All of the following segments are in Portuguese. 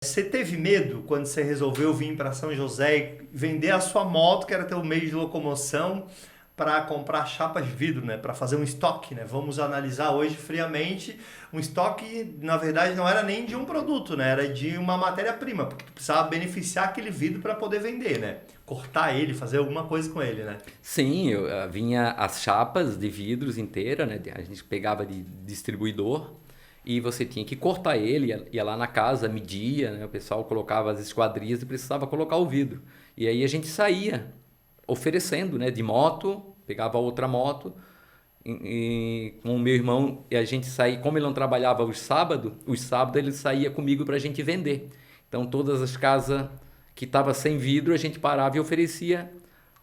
Você teve medo quando você resolveu vir para São José e vender a sua moto, que era teu meio de locomoção, para comprar chapas de vidro, né? Para fazer um estoque, né? Vamos analisar hoje friamente um estoque, na verdade, não era nem de um produto, né? Era de uma matéria-prima, porque tu precisava beneficiar aquele vidro para poder vender, né? Cortar ele, fazer alguma coisa com ele, né? Sim, vinha as chapas de vidros inteira, né? A gente pegava de distribuidor e você tinha que cortar ele, ia lá na casa, media, né? O pessoal colocava as esquadrias e precisava colocar o vidro. E aí a gente saía oferecendo, né? De moto, pegava outra moto com o meu irmão e a gente saía, como ele não trabalhava os sábados ele saía comigo para a gente vender. Então todas as casas que estavam sem vidro a gente parava e oferecia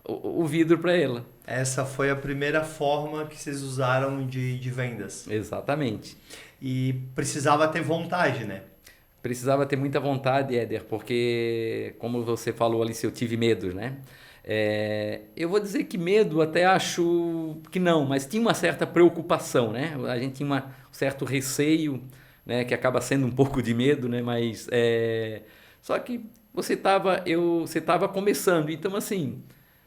o vidro para ela. Essa foi a primeira forma que vocês usaram de vendas. Exatamente. E precisava ter vontade, né? Precisava ter muita vontade, Éder, porque, como você falou ali, se eu tive medos, né? Eu vou dizer que medo até acho que não, mas tinha uma certa preocupação, né? A gente tinha um certo receio, né? Que acaba sendo um pouco de medo, né? Mas só que você estava começando, então assim,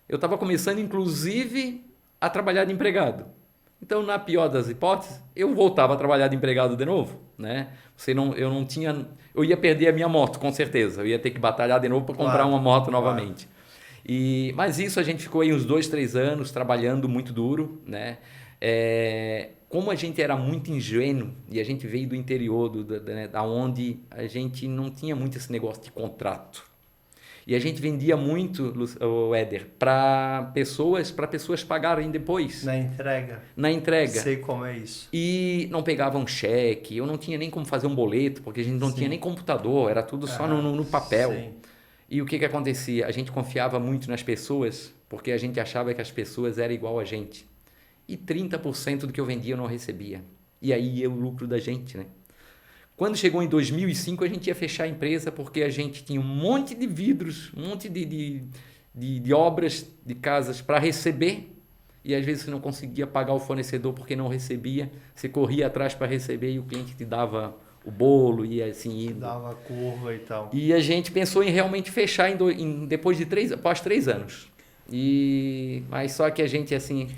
eu estava começando inclusive a trabalhar de empregado. Então, na pior das hipóteses, eu voltava a trabalhar de empregado de novo, né? Eu não tinha, eu ia perder a minha moto, com certeza. Eu ia ter que batalhar de novo para comprar Claro, uma moto claro. novamente. Mas isso a gente ficou aí uns 2, 3 anos trabalhando muito duro, né? Como a gente era muito ingênuo e a gente veio do interior, da onde a gente não tinha muito esse negócio de contrato. E a gente vendia muito, o Éder, para pessoas pagarem depois, Na entrega. na entrega. Sei como é isso. E não pegavam cheque, eu não tinha nem como fazer um boleto, porque a gente não tinha nem Sim. computador, era tudo só no, Aham. no papel. Sim. E o que acontecia? A gente confiava muito nas pessoas, porque a gente achava que as pessoas eram igual a gente. E 30% do que eu vendia eu não recebia. E aí ia o lucro da gente, né? Quando chegou em 2005, a gente ia fechar a empresa porque a gente tinha um monte de vidros, um monte de obras de casas para receber e às vezes você não conseguia pagar o fornecedor porque não recebia, você corria atrás para receber e o cliente te dava o bolo e assim indo. Dava curva e tal. E a gente pensou em realmente fechar depois de após 3 anos. Mas só que a gente assim,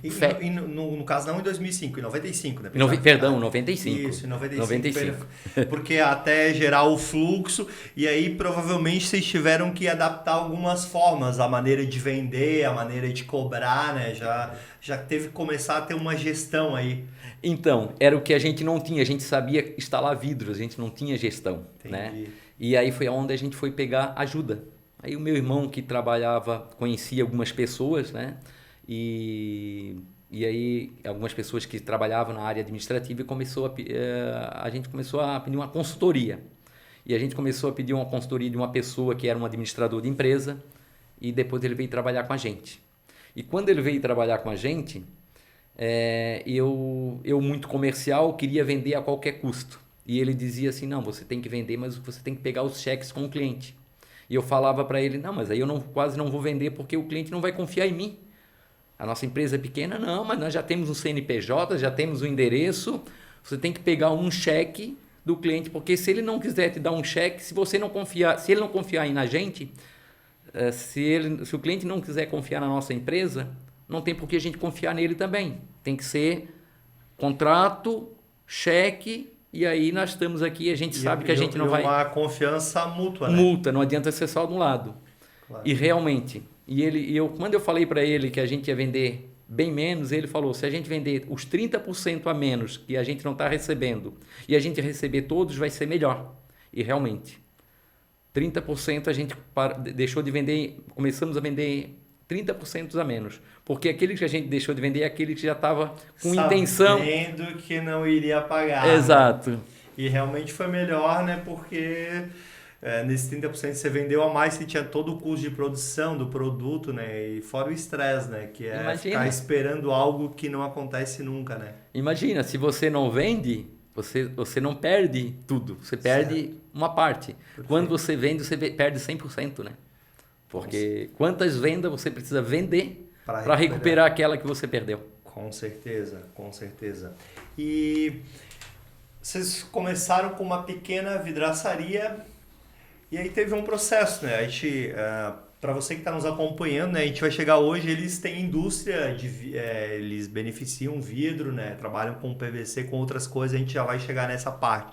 No caso, não em 2005, em 95, né? Pensava que perdão, 95. isso, em 95. 95. Porque até gerar o fluxo, e aí provavelmente vocês tiveram que adaptar algumas formas, a maneira de vender, a maneira de cobrar, né? Já teve que começar a ter uma gestão aí. Então, era o que a gente não tinha, a gente sabia instalar vidros, a gente não tinha gestão, né? Entendi. E aí foi onde a gente foi pegar ajuda. Aí o meu irmão que trabalhava, conhecia algumas pessoas, né? E aí algumas pessoas que trabalhavam na área administrativa e a gente começou a pedir uma consultoria. E a gente começou a pedir uma consultoria de uma pessoa que era um administrador de empresa e depois ele veio trabalhar com a gente. E quando ele veio trabalhar com a gente, eu muito comercial, queria vender a qualquer custo. E ele dizia assim, não, você tem que vender, mas você tem que pegar os cheques com o cliente. E eu falava para ele, não, mas aí eu quase não vou vender porque o cliente não vai confiar em mim. A nossa empresa é pequena, não, mas nós já temos um CNPJ, já temos um endereço, você tem que pegar um cheque do cliente, porque se ele não quiser te dar um cheque, se ele não confiar na gente, se o cliente não quiser confiar na nossa empresa, não tem por que a gente confiar nele também. Tem que ser contrato, cheque, e aí nós estamos aqui, a gente sabe que a gente não vai... Uma confiança mútua, né? Multa, não adianta ser só de um lado. Claro. E realmente, quando eu falei para ele que a gente ia vender bem menos, ele falou, se a gente vender os 30% a menos que a gente não está recebendo e a gente receber todos, vai ser melhor. E realmente, 30% a gente deixou de vender, começamos a vender 30% a menos. Porque aquele que a gente deixou de vender é aquele que já estava com intenção. Sabendo que não iria pagar. Exato. Né? E realmente foi melhor, né? Porque nesse 30% você vendeu a mais, você tinha todo o custo de produção do produto, né? E fora o estresse, né? Que é Imagina. Ficar esperando algo que não acontece nunca, né? Imagina, se você não vende, você não perde tudo, você perde Certo. uma parte. Perfeito. Quando você vende, você perde 100%, né? Porque quantas vendas você precisa vender para recuperar aquela que você perdeu? Com certeza, com certeza. E vocês começaram com uma pequena vidraçaria E aí teve um processo, né? A gente, para você que está nos acompanhando, né? A gente vai chegar hoje, eles têm indústria, eles beneficiam vidro, né? Trabalham com PVC, com outras coisas, a gente já vai chegar nessa parte.